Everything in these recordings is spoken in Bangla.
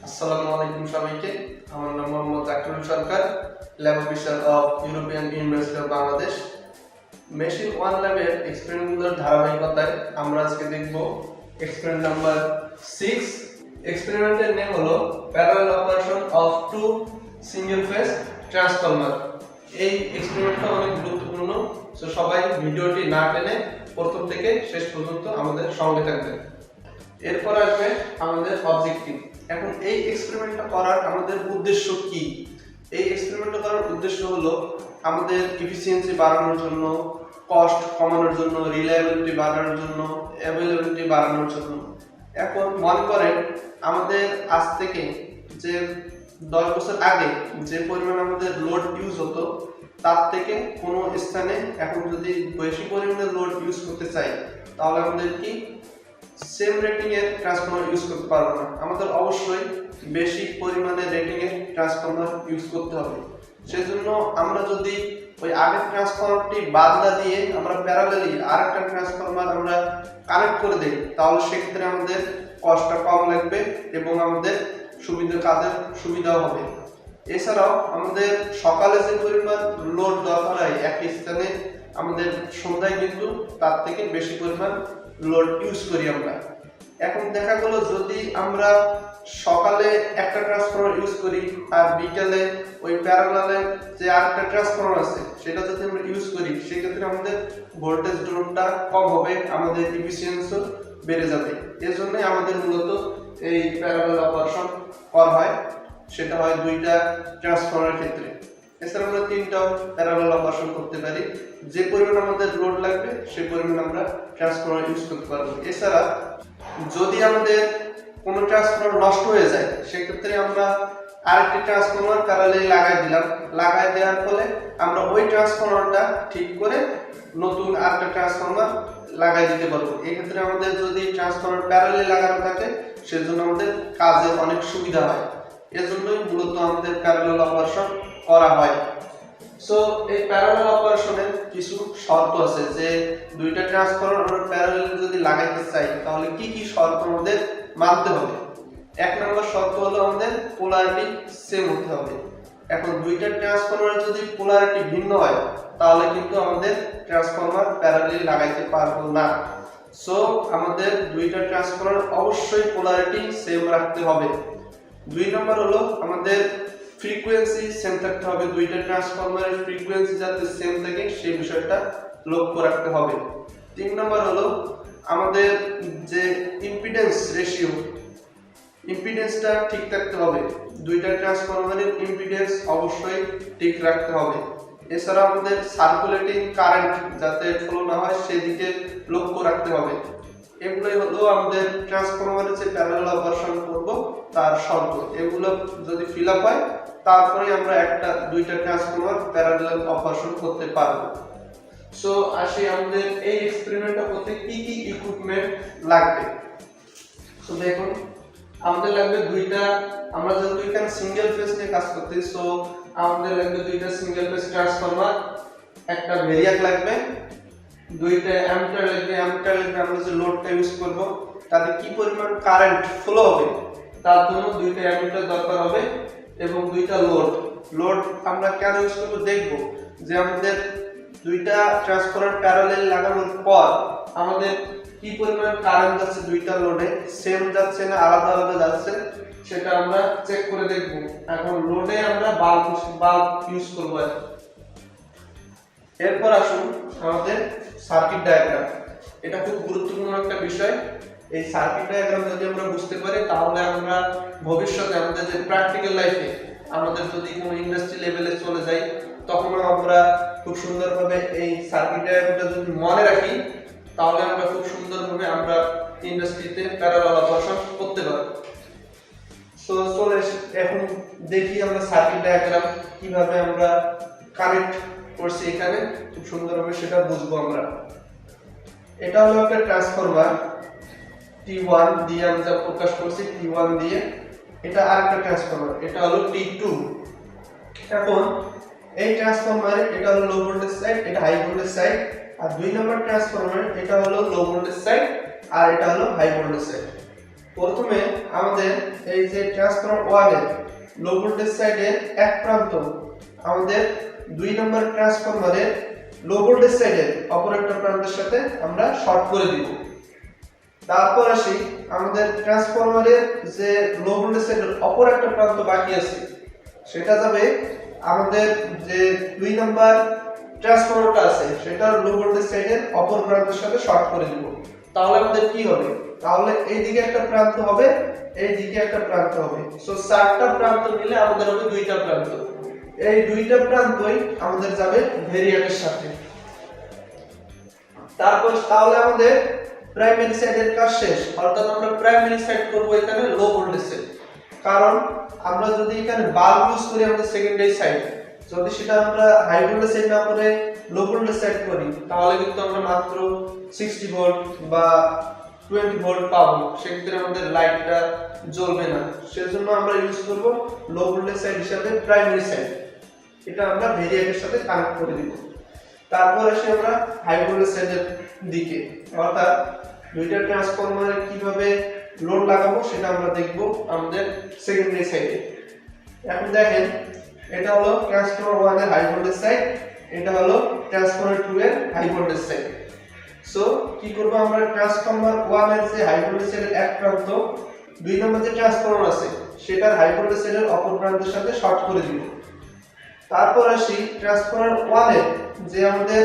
আসসালামু আলাইকুম সবাইকে। আমার নাম Mohammad Aktarul Sarkar, lab officer of European University of Bangladesh. Machine 1 ল্যাবের এক্সপেরিমেন্টগুলোর ধারাবাহিকতায় আমরা আজকে দেখব এক্সপেরিমেন্ট নাম্বার 6। এক্সপেরিমেন্টের নেম হলো parallel operation of two single phase transformer. এই এক্সপেরিমেন্টটা অনেক গুরুত্বপূর্ণ, সো সবাই ভিডিওটি না টেনে প্রথম থেকে শেষ পর্যন্ত আমাদের সঙ্গে থাকবেন। এরপর আসবে আমাদের অবজেক্টিভ। এখন এই এক্সপেরিমেন্টটা করার আমাদের উদ্দেশ্য কি? এই এক্সপেরিমেন্টটা করার উদ্দেশ্য হলো আমাদের এফিসিয়েন্সি বাড়ানোর জন্য, কস্ট কমানোর জন্য, রিলায়েবিলিটি বাড়ানোর জন্য, অ্যাভেলেবিলিটি বাড়ানোর জন্য। এখন মনে করেন আমাদের আজ থেকে যে 10 বছর আগে যে পরিমাণ আমাদের লোড ইউজ হতো তার থেকে কোনো স্থানে এখন যদি বেশি পরিমাণে লোড ইউজ করতে চাই তাহলে আমাদের কি সেম রেটিং এর ট্রান্সফরমার ইউজ করতে পারবো না। আমাদের অবশ্যই বেশি পরিমাণে রেটিং এর ট্রান্সফরমার ইউজ করতে হবে। সেজন্য আমরা যদি ওই আগের ট্রান্সফরমারটি বাদ না দিয়ে আমরা প্যারালালি আরেকটা ট্রান্সফরমার আমরা কানেক্ট করে দেই তাহলে সেক্ষেত্রে আমাদের কস্টটা কম লাগবে এবং আমাদের কাজের সুবিধাও হবে। এছাড়াও আমাদের সকালে যে পরিমাণ লোড দরকার হয় একই স্থানে আমাদের সন্ধ্যায় কিন্তু তার থেকে বেশি পরিমাণ লোড ইউজ করি আমরা। এখন দেখা গেল যদি আমরা সকালে একটা ট্রান্সফরমার ইউজ করি আর বিকেলে ওই প্যারালালে যে আরেকটা ট্রান্সফরমার আছে সেটা যদি আমরা ইউজ করি সেক্ষেত্রে আমাদের ভোল্টেজ ড্রপটা কম হবে, আমাদের এফিসিয়েন্সিও বেড়ে যাবে। এর জন্যই আমাদের মূলত এই প্যারালাল অপারেশন করা হয়, সেটা হয় দুইটা ট্রান্সফরমারের ক্ষেত্রে। এছাড়া আমরা তিনটাও প্যারালাল অপারেশন করতে পারি। যে পরিমাণ আমাদের লোড লাগবে সেই পরিমাণ আমরা ট্রান্সফরমার ইউজ করতে পারবো। এছাড়া যদি আমাদের কোনো ট্রান্সফরমার নষ্ট হয়ে যায় সেক্ষেত্রে আমরা আরেকটি ট্রান্সফরমার প্যারালালি লাগাই দেওয়ার ফলে আমরা ওই ট্রান্সফরমারটা ঠিক করে নতুন আরেকটা ট্রান্সফরমার লাগাই দিতে পারবো। এক্ষেত্রে আমাদের যদি ট্রান্সফরমার প্যারালালি লাগানো থাকে সেজন্য আমাদের কাজের অনেক সুবিধা হয়। এজন্যই মূলত আমাদের প্যারালাল অপারেশন করা হয়। সো এই প্যারালাল অপারেশনের কিছু শর্ত আছে যে দুইটা ট্রান্সফরমার আমরা প্যারালালি যদি লাগাইতে চাই তাহলে কি কি শর্ত আমাদের মানতে হবে। এক নম্বর শর্ত হলো আমাদের পোলারিটি সেম হতে হবে। এখন দুইটা ট্রান্সফরমারের যদি পোলারিটি ভিন্ন হয় তাহলে কিন্তু আমাদের ট্রান্সফরমার প্যারালালি লাগাইতে পারবো না। সো আমাদের দুইটা ট্রান্সফরমার অবশ্যই পোলারিটি সেম রাখতে হবে। দুই নম্বর হলো আমাদের ফ্রিকোয়েন্সি সেম থাকতে হবে। দুইটা ট্রান্সফরমারের ফ্রিকোয়েন্সি যাতে সেম থাকে সেই বিষয়টা লক্ষ্য রাখতে হবে। তিন নম্বর হলো আমাদের যে ইম্পিডেন্স রেশিও, ইম্পিডেন্সটা ঠিক থাকতে হবে। দুইটা ট্রান্সফরমারের ইম্পিডেন্স অবশ্যই ঠিক রাখতে হবে। এছাড়া আমাদের সার্কুলেটিং কারেন্ট যাতে ফ্লো না হয় সেদিকে লক্ষ্য রাখতে হবে। এগুলোই হলো আমাদের ট্রান্সফরমারের যে প্যারালাল অপারেশন করব তার শর্ত। এগুলো যদি ফিল আপ হয় তারপরে আমরা দুইটা ট্রান্সফরমার প্যারালাল অপারেশন করতে পারবো। সো আসি আমাদের এই এক্সপেরিমেন্টটা করতে কি কি ইকুইপমেন্ট লাগবে। সো দেখুন আমাদের লাগবে আমরা যেহেতু এখানে সিঙ্গেল ফেজ নিয়ে কাজ করতেছি সো আমাদের লাগবে দুইটা সিঙ্গেল ফেজ ট্রান্সফরমার, একটা ভেরিয়াক লাগবে, দুইটা অ্যামিটার লাগবে। আমরা যে লোডটা ইউজ করব তাতে কি পরিমাণ কারেন্ট ফ্লো হবে তার জন্য দুইটা অ্যামিটার দরকার হবে এবং দুইটা লোড আমরা কেন ইউজ করব দেখব যে আমাদের দুইটা ট্রান্সফরমার প্যারালাল লাগানোর পর আমাদের কি পরিমাণ কারেন্ট যাচ্ছে দুইটা লোডে, সেম যাচ্ছে না আলাদা আলাদা যাচ্ছে সেটা আমরা চেক করে দেখব। এখন লোডে আমরা বাল্ব ইউজ করব। এরপর আসুন আমাদের সার্কিট ডায়াগ্রাম। এটা খুব গুরুত্বপূর্ণ একটা বিষয়। এই সার্কিট ডায়াগ্রাম যদি আমরা বুঝতে পারি তাহলে আমরা ভবিষ্যতে আমাদের যে প্র্যাকটিক্যাল লাইফে আমাদের যদি কোনো ইন্ডাস্ট্রি লেভেলে চলে যাই তখন আমরা খুব সুন্দরভাবে এই সার্কিট ডায়াগ্রামটা যদি মনে রাখি তাহলে আমরা খুব সুন্দরভাবে আমরা ইন্ডাস্ট্রিতে প্যারালাল অপারেশন করতে পারবো। সো চলে এখন দেখি আমরা সার্কিট ডায়াগ্রাম কিভাবে আমরা কানেক্ট করছি এখানে খুব সুন্দরভাবে সেটা বুঝবো আমরা। এটা হলো একটা ট্রান্সফরমার T1 দিয়ে আমরা প্রকাশ করছি, T1 দিয়ে। এটা আরেকটা ট্রান্সফরমার, এটা হলো T2। এখন এই ট্রান্সফরমারে এটা হলো লো ভোল্টেজ সাইড, এটা হাই ভোল্টেজ সাইড। আর দুই নম্বর ট্রান্সফরমার এটা হলো লো ভোল্টেজ সাইড আর এটা হলো হাই ভোল্টেজ সাইড। প্রথমে আমাদের এই যে ট্রান্সফরমার 1 এর লো ভোল্টেজ সাইডের এক প্রান্ত আমাদের 2 নম্বর ট্রান্সফরমারের লো ভোল্টেজ সাইডের অপর একটা প্রান্তের সাথে আমরা শর্ট করে দিব। তারপর আসি আমাদের ট্রান্সফরমারের যে লো ভোল্টেজ সাইডের অপর একটা প্রান্ত বাকি আছে, সেটা যাবে আমাদের যে 2 নম্বর ট্রান্সফরমারটা আছে সেটার লো ভোল্টেজ সাইডের অপর প্রান্তের সাথে শর্ট করে দিব। তাহলে আমাদের কি হবে? তাহলে এই দিকে একটা প্রান্ত হবে, এই দিকে একটা প্রান্ত হবে। সো 4টা প্রান্ত মিলে আমাদের হবে 2টা প্রান্ত। এই 2টা প্রান্তই আমাদের যাবে ভেরিয়াকের সাথে। তারপর তাহলে আমাদের প্রাইমারি সাইডের কাজ শেষ, অর্থাৎ আমরা প্রাইমারি সাইড করব এখানে লো ভোল্টেজ সাইড। কারণ আমরা যদি এখানে বাল্ব ইউজ করি আমাদের সেকেন্ডারি সাইড, যদি সেটা আমরা হাই ভোল্টেজ সাইড না করে লো ভোল্টেজ সাইড করি তাহলে কিন্তু আমরা মাত্র 60 ভোল্ট বা 20 ভোল্ট পাবো, সেক্ষেত্রে আমাদের লাইটটা জ্বলবে না। সেজন্য আমরা ইউজ করব লো ভোল্টেজ সাইড হিসেবে প্রাইমারি সাইড। এটা আমরা ভেরিয়াকের সাথে কানেক্ট করে দিব। তারপর আসি আমরা হাই ভোল্টেজ সাইডের দিকে, অর্থাৎ 2টা ট্রান্সফরমারে কিভাবে লোড লাগাবো সেটা আমরা দেখব আমাদের সেকেন্ডারি সাইডে। এখন দেখেন, এটা হলো ট্রান্সফরমার 1 এর হাই ভোল্টেজ সাইড, এটা হলো ট্রান্সফরমার 2 এর হাই ভোল্টেজ সাইড। সো কি করব, আমরা ট্রান্সফরমার 1 এর যে হাই ভোল্টেজ সাইডের এক প্রান্ত 2 নম্বর যে ট্রান্সফরমার আছে সেটার হাই ভোল্টেজ সাইডের অপর প্রান্তের সাথে শর্ট করে দিব। তারপর আসি ট্রান্সফরমার 1 এর যে আমাদের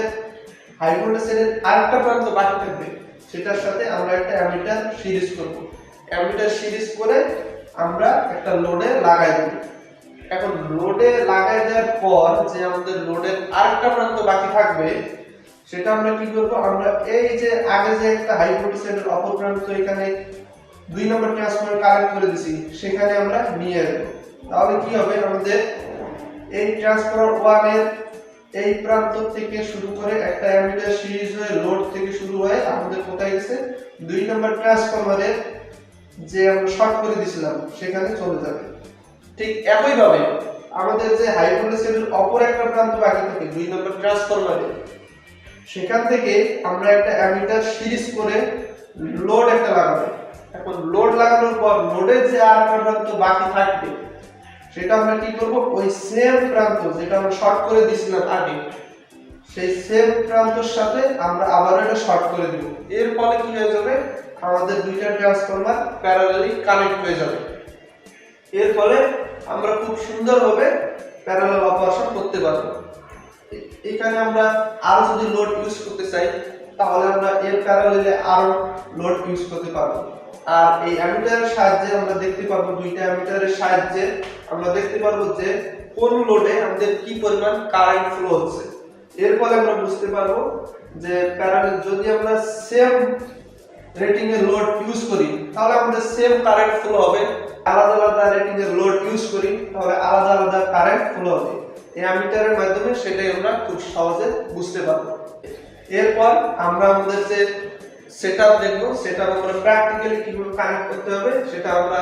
হাই ভোল্টেজ সাইডের আরেকটা প্রান্ত বাকি থাকবে সেটার সাথে আমরা একটা অ্যামিটার সিরিজ করব। অ্যামিটার সিরিজ করে আমরা একটা লোডে লাগাই দেব। এখন লোডে লাগাই দেওয়ার পর যে আমাদের লোডের আরেকটা প্রান্ত বাকি থাকবে সেটা আমরা কি করব, আমরা এই যে আগে যে একটা হাই ভোল্টেজ সাইডের অপর প্রান্ত এখানে 2 নম্বর ট্রান্সফরমার কানেক্ট করে দিছি সেখানে আমরা নিয়ে আসব। তাহলে কি হবে, আমাদের এই ট্রান্সফরমার 1 এর এই প্রান্ত থেকে শুরু করে একটা অ্যামিটার সিরিজ হয়ে লোড থেকে শুরু হয়ে আমাদের কোথায় গেছে 2 নম্বর ট্রান্সফরমারের যে আমরা শর্ট করে দিয়েছিলাম সেখানে চলে যাবে। ঠিক একই ভাবে আমাদের যে হাই ভোল্টেজ সাইডের অপর একটা প্রান্ত বাকি থাকে 2 নম্বর ট্রান্সফরমারে, সেখান থেকে আমরা একটা অ্যামিটার সিরিজ করে লোড একটা লাগাবো। এখন লোড লাগানোর পর লোডের যে আরেকটা প্রান্ত বাকি থাকবে সেটা আমরা কি করব, ওই সেম প্রান্ত যেটা আমরা শর্ট করে দিয়েছিলাম আগে সেই সেম প্রান্তের সাথে আমরা আবার এটা শর্ট করে দিব। এর ফলে কি হয়ে যাবে, আমাদের 2টা ট্রান্সফরমার প্যারালালি কানেক্ট হয়ে যাবে। এর ফলে আমরা খুব সুন্দরভাবে প্যারালাল অপারেশন করতে পারবো। এখানে আমরা আরো যদি লোড ইউজ করতে চাই তাহলে আমরা এর প্যারালালে আরো লোড ইউজ করতে পারবো। আর এই অ্যামিটারের সাহায্যে আমরা দেখতে পারবো, 2টা অ্যামিটারের সাহায্যে আমরা দেখতে পারবো যে কোন লোডে আমাদের কি পরিমাণ কারেন্ট ফ্লো হচ্ছে। এর ফলে আমরা বুঝতে পারবো যে প্যারালাল যদি আমরা সেম রেটিং এর লোড ইউজ করি তাহলে আমাদের সেম কারেন্ট ফ্লো হবে, আলাদা আলাদা রেটিং এর লোড ইউজ করি তাহলে আলাদা আলাদা কারেন্ট ফ্লো হবে। এই অ্যামিটারের মাধ্যমে সেটাই আমরা খুব সহজে বুঝতে পারবো। এরপর আমরা আমাদের যে সেটআপ দেখবো, সেটা আমরা প্র্যাকটিক্যালি কিভাবে কানেক্ট করতে হবে সেটা আমরা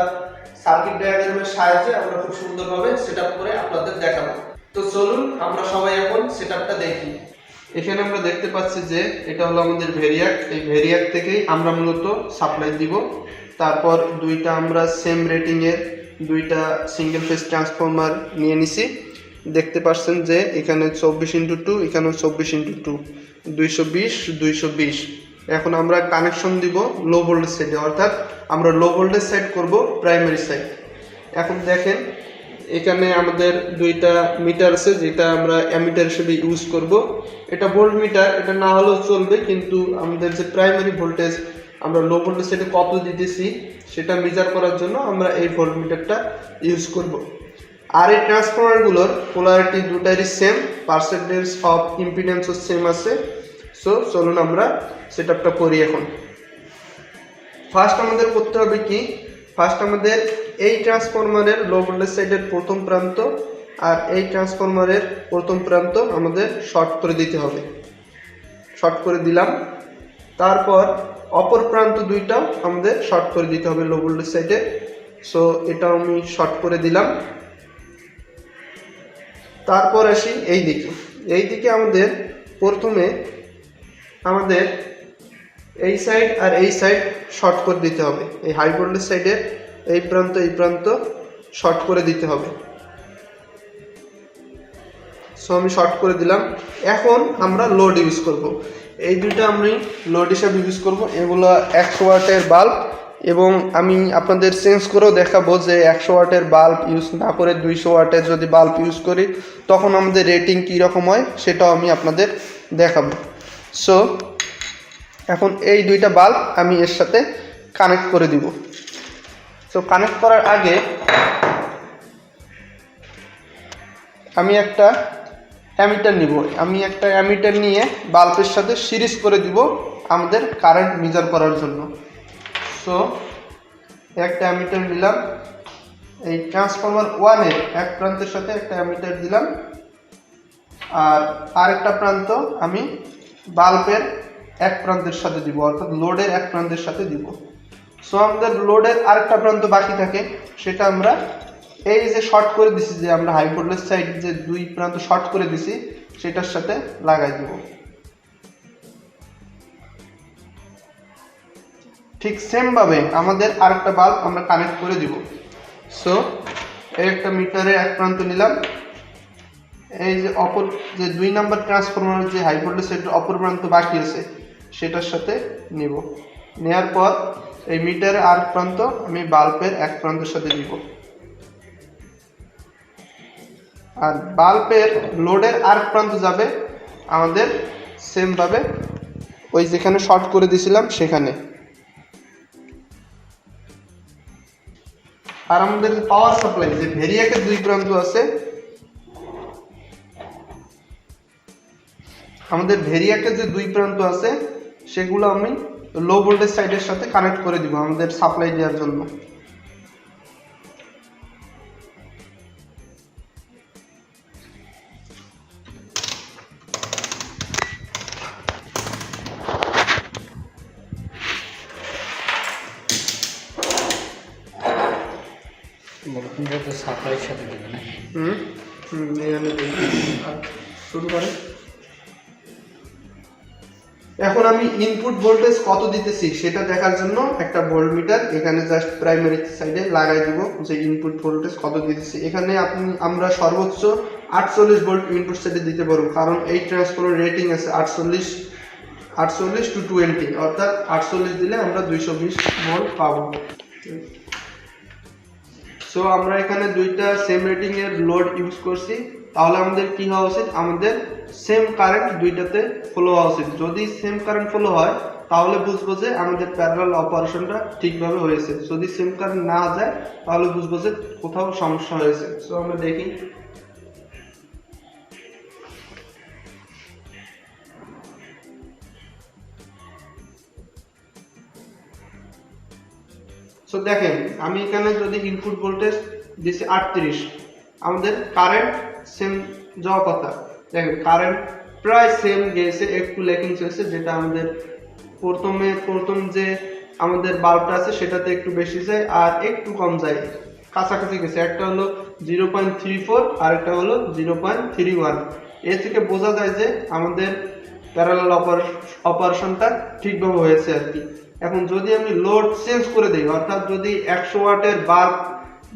সার্কিট ডায়াগ্রামের সাহায্যে আমরা খুব সুন্দরভাবে সেটআপ করে আপনাদের দেখাবো। তো চলুন আমরা সবাই এখন সেটআপটা দেখি। এখানে আমরা দেখতে পাচ্ছি যে এটা হলো আমাদের ভেরিয়াক, এই ভেরিয়াক থেকেই আমরা মূলত সাপ্লাই দিব। তারপর 2টা আমরা সেম রেটিং এর 2টা সিঙ্গেল ফেজ ট্রান্সফরমার নিয়ে নিছি। দেখতে পাচ্ছেন যে এখানে 24x2, এখানে 24x2, 220 220। এখন আমরা কানেকশন দিব লো ভোল্টেজ সাইডে, অর্থাৎ আমরা লো ভোল্টেজ সাইড করব প্রাইমারি সাইড। এখন দেখেন এখানে আমাদের 2টা মিটার আছে যেটা আমরা অ্যামিটার হিসেবে ইউজ করব। এটা ভোল্ট মিটার, এটা না হলেও চলবে, কিন্তু আমাদের যে প্রাইমারি ভোল্টেজ আমরা লো ভোল্টেজ সাইডে কত দিতেছি সেটা মেজার করার জন্য আমরা এই ভোল্ট মিটারটা ইউজ করব। আর এই ট্রান্সফরমারগুলোর পোলারিটি দুটারই সেম, পার্সেন্টেজ অফ ইম্পিডেন্সও সেম আছে। সো চলুন আমরা সেটআপটা করি। এখন ফার্স্ট আমাদের করতে হবে কি, ফার্স্ট আমাদের এই ট্রান্সফরমারের লো ভোল্টেজ সাইডের প্রথম প্রান্ত আর এই ট্রান্সফরমারের প্রথম প্রান্ত আমাদের শর্ট করে দিতে হবে। শর্ট করে দিলাম, তারপর অপর প্রান্ত 2টাও আমাদের শর্ট করে দিতে হবে লো ভোল্টেজ সাইডে। সো এটাও আমি শর্ট করে দিলাম। তারপর আসি এই দিকে আমাদের প্রথমে আমাদের এই সাইড আর এই সাইড শর্ট করে দিতে হবে। এই হাই ভোল্টেজ সাইডের এই প্রান্ত শর্ট করে দিতে হবে। সো আমি শর্ট করে দিলাম। এখন আমরা লোড ইউজ করব। এই দুইটা আমি লোড হিসাবে ইউজ করব। এগুলো 100 ওয়াটের বাল্ব, এবং আমি আপনাদের চেঞ্জ করেও দেখাবো যে 100 ওয়াটের বাল্ব ইউজ না করে 200 ওয়াটের যদি বাল্ব ইউজ করি তখন আমাদের রেটিং কীরকম হয় সেটাও আমি আপনাদের দেখাবো। সো এখন এই দুইটা বাল্ব আমি এর সাথে কানেক্ট করে দিব। সো কানেক্ট করার আগে আমি একটা অ্যামিটার নিব। আমি একটা অ্যামিটার নিয়ে বাল্বের সাথে সিরিজ করে দিব আমাদের কারেন্ট মেজার করার জন্য। সো একটা অ্যামিটার নিলাম, এই ট্রান্সফরমার 1-এর এক প্রান্তের সাথে একটা অ্যামিটার দিলাম, আর আরেকটা প্রান্ত আমি বাল্বের এক প্রান্তের সাথে দিব, অর্থাৎ লোডের এক প্রান্তের সাথে দিব। সো আমাদের লোডের আরেকটা প্রান্ত বাকি থাকে, সেটা আমরা এই যে শর্ট করে দিছি, যে আমরা হাই ভোল্টেজ সাইড যে দুই প্রান্ত শর্ট করে দিছি সেটার সাথে লাগাই দিব। ঠিক সেম ভাবে আমাদের আরেকটা বাল্ব আমরা কানেক্ট করে দিব। সো এই একটা মিটারে এক প্রান্ত নিলাম, এই যে অপর যে 2 নাম্বার ট্রান্সফরমারের যে হাই ভোল্টেজ সাইডের অপর প্রান্ত বাকি আছে সেটার সাথে নিব। নেওয়ার পর এই মিটারের আরেক প্রান্ত আমি বাল্বের এক প্রান্তের সাথে দিব, আর বাল্বের লোডের আরেক প্রান্ত যাবে আমাদের সেম ভাবে ওই যেখানে শর্ট করে দিয়েছিলাম সেখানে। আর আমাদের পাওয়ার সাপ্লাই যে ভেরিয়াকের দুই প্রান্ত আছে, আমাদের ভেরিয়াকের যে দুই প্রান্ত আছে সেগুলো আমি লো ভোল্টেজ সাইডের সাথে কানেক্ট করে দিব আমাদের সাপ্লাই দেওয়ার জন্য। সাপ্লাইয়ের সাথে দেবে না? শুরু করে। এখন আমি ইনপুট ভোল্টেজ কত দিতেছি সেটা দেখার জন্য একটা ভোল্টমিটার এখানে জাস্ট প্রাইমারি সাইডে লাগাই দিব, যে ইনপুট ভোল্টেজ কত দিতেছি। এখানে আমরা সর্বোচ্চ 48 ভোল্ট ইনপুট সাইডে দিতে পারবো, কারণ এই ট্রান্সফরমার রেটিং আছে 48 to 20, অর্থাৎ 48 দিলে আমরা 220 ভোল্ট পাবো। সো আমরা এখানে দুইটা সেম রেটিং এর লোড ইউজ করছি, তাহলে আমাদের কি হওয়া উচিত, আমাদের সেম কারেন্ট দুইটাতে ফ্লো হওয়া উচিত। যদি সেম কারেন্ট ফ্লো হয় তাহলে বুঝবো যে আমাদের প্যারালাল অপারেশনটা ঠিকভাবে হয়েছে। যদি সেম কারেন্ট না যায় তাহলে বুঝবো যে কোথাও সমস্যা হয়েছে। সো আমরা দেখি। সো দেখেন আমি এখানে যদি ইনপুট ভোল্টেজ দিছি 38, আমাদের কারেন্ট সেম যাওয়ার কথা। দেখেন কারেন্ট প্রায় সেম গেছে, একটু ল্যাকিং হয়েছে, যেটা আমাদের প্রথম যে আমাদের বাল্বটা আছে সেটাতে একটু বেশি যায় আর একটু কম যায়, কাছাকাছি গেছে। একটা হলো 0.34 আর একটা হলো 0.31। এর থেকে বোঝা যায় যে আমাদের প্যারালাল অপারেশনটা ঠিকভাবে হয়েছে আর কি। এখন যদি আমি লোড চেঞ্জ করে দিই, অর্থাৎ যদি 100 ওয়াটের বাল্ব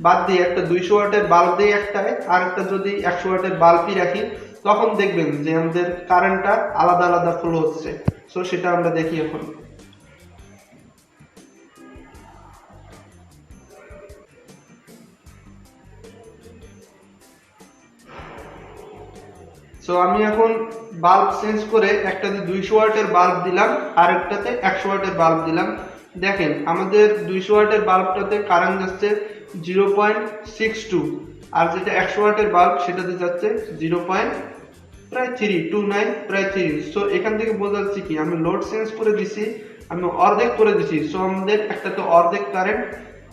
বাদ দিয়ে একটা 200 ওয়াটের বাল্ব দিই একটায়, আর একটা যদি 100 ওয়াটের বাল্বই রাখি, তখন দেখবেন যে আমাদের কারেন্টটা আলাদা আলাদা ফ্লো হচ্ছে। সো সেটা আমরা দেখি এখন। সো আমি এখন বাল্ব চেঞ্জ করে একটাতে 200 ওয়াটের বাল্ব দিলাম আর একটাতে 100 ওয়াটের বাল্ব দিলাম। দেখেন আমাদের 200 ওয়াটের বাল্বটাতে কারেন্ট যাচ্ছে 0.62, আর যেটা 100 ওয়াটের বাল্ব সেটাতে যাচ্ছে 0.329, প্রায় 3। সো এখান থেকে বোঝা যাচ্ছে কি আমি লোড চেঞ্জ করে দিছি, আমি অর্ধেক করে দিছি। সো আমাদের একটাতে অর্ধেক কারেন্ট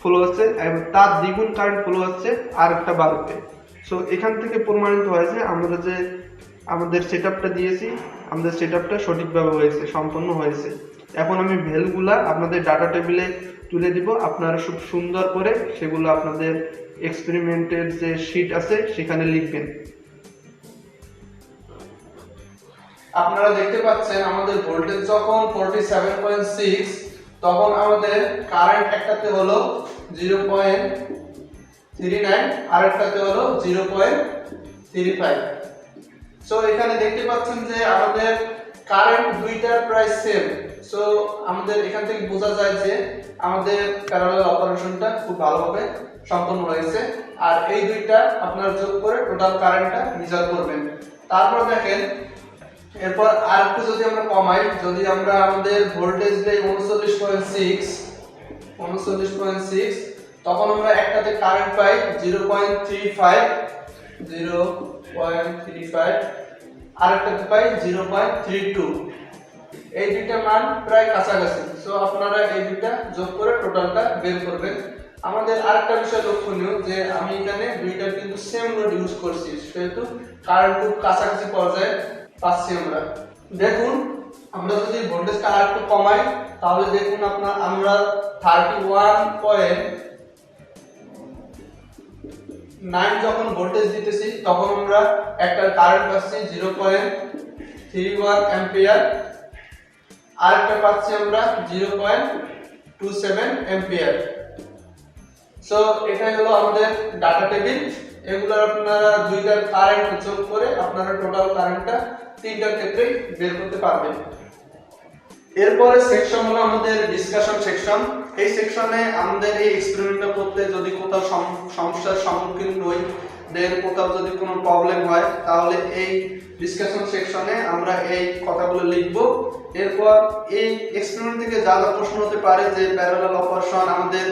ফ্লো হচ্ছে এবং তার দ্বিগুণ কারেন্ট ফ্লো হচ্ছে আর একটা বাল্বে। সো এখান থেকে প্রমাণিত হয়েছে আমরা যে আমাদের সেটআপটা দিয়েছি, আমাদের সেটআপটা সঠিকভাবে হয়েছে, সম্পন্ন হয়েছে। এখন আমি ভ্যালুগুলা আপনাদের ডাটা টেবিলে তুলে দিব, আপনারা খুব সুন্দর করে সেগুলো আপনাদের এক্সপেরিমেন্টের যে শীট আছে সেখানে লিখবেন। আপনারা দেখতে পাচ্ছেন আমাদের ভোল্টেজ যখন 47.6 তখন আমাদের কারেন্ট একটাতে হলো 0.39 আর একটাতে হলো 0.35। সো এখানে দেখতে পাচ্ছেন যে আমাদের কারেন্ট দুইটার প্রায় সেম। সো আমাদের এখান থেকে বোঝা যায় যে আমাদের প্যারালাল অপারেশনটা খুব ভালোভাবে সম্পন্ন হয়েছে। আর এই দুইটা আপনারা যোগ করে টোটাল কারেন্টটা মেজার করবেন। তারপর দেখেন এরপর আরেকটু যদি আমরা কমাই, যদি আমরা আমাদের ভোল্টেজ দেই 39.6 তখন আমরা একটাতে কারেন্ট পাই 0.35 আরেকটাতে পাই 0.32। এই দুইটা মান প্রায় কাছাকাছি। সো আপনারা এই দুইটা যোগ করে টোটালটা বের করবেন। আমাদের আরেকটা বিষয় লক্ষণীয় যে আমি এখানে দুইটার কিন্তু সেম লোড ইউজ করছি, সেহেতু কারেন্ট খুব কাছাকাছি পর্যায়ে পাচ্ছি আমরা। দেখুন আমরা যদি ভোল্টেজটা আরেকটু কমাই তাহলে দেখুন আমরা 31.9 যখন ভোল্টেজ দিতেছি তখন আমরা একটা কারেন্ট পাচ্ছি 0.31 অ্যাম্পিয়ার, আরেকটা পাচ্ছি আমরা 0.27 অ্যাম্পিয়ার। সো এটাই হলো আমাদের ডাটা টেবিল। এগুলো আপনারা দুইটার কারেন্ট যোগ করে আপনারা টোটাল কারেন্টটা তিনটার ক্ষেত্রে বের করতে পারবেন। এরপরে সেকশন হলো আমাদের ডিসকাশন সেকশন। এই সেকশনে আমাদের এই এক্সপেরিমেন্টটা করতে যদি কোথাও সমস্যার সম্মুখীন হই, দেন কোথাও যদি কোনো প্রবলেম হয়, তাহলে এই ডিসকাশন সেকশনে আমরা এই কথাগুলো লিখব। এরপর এই এক্সপেরিমেন্ট থেকে যা যা প্রশ্ন হতে পারে যে প্যারালাল অপারেশন আমাদের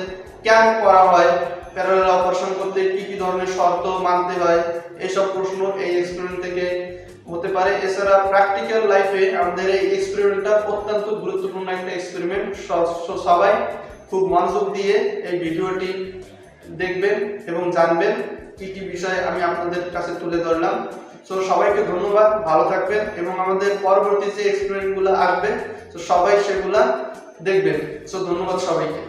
কেন করা হয়, প্যারালাল অপারেশন করতে কি কি ধরনের শর্ত মানতে হয়, এইসব প্রশ্ন এই এক্সপেরিমেন্ট থেকে হতে পারে। এছাড়া প্র্যাকটিক্যাল লাইফে আমাদের এই এক্সপেরিমেন্টটা অত্যন্ত গুরুত্বপূর্ণ একটা এক্সপেরিমেন্ট। সবাই খুব মনোযোগ দিয়ে এই ভিডিওটি দেখবেন এবং জানবেন কি কি বিষয় আমি আপনাদের কাছে তুলে ধরলাম। সো সবাইকে ধন্যবাদ, ভালো থাকবেন এবং আমাদের পরবর্তী যে এক্সপেরিমেন্টগুলো আসবে তো সবাই সেগুলা দেখবেন। সো ধন্যবাদ সবাইকে।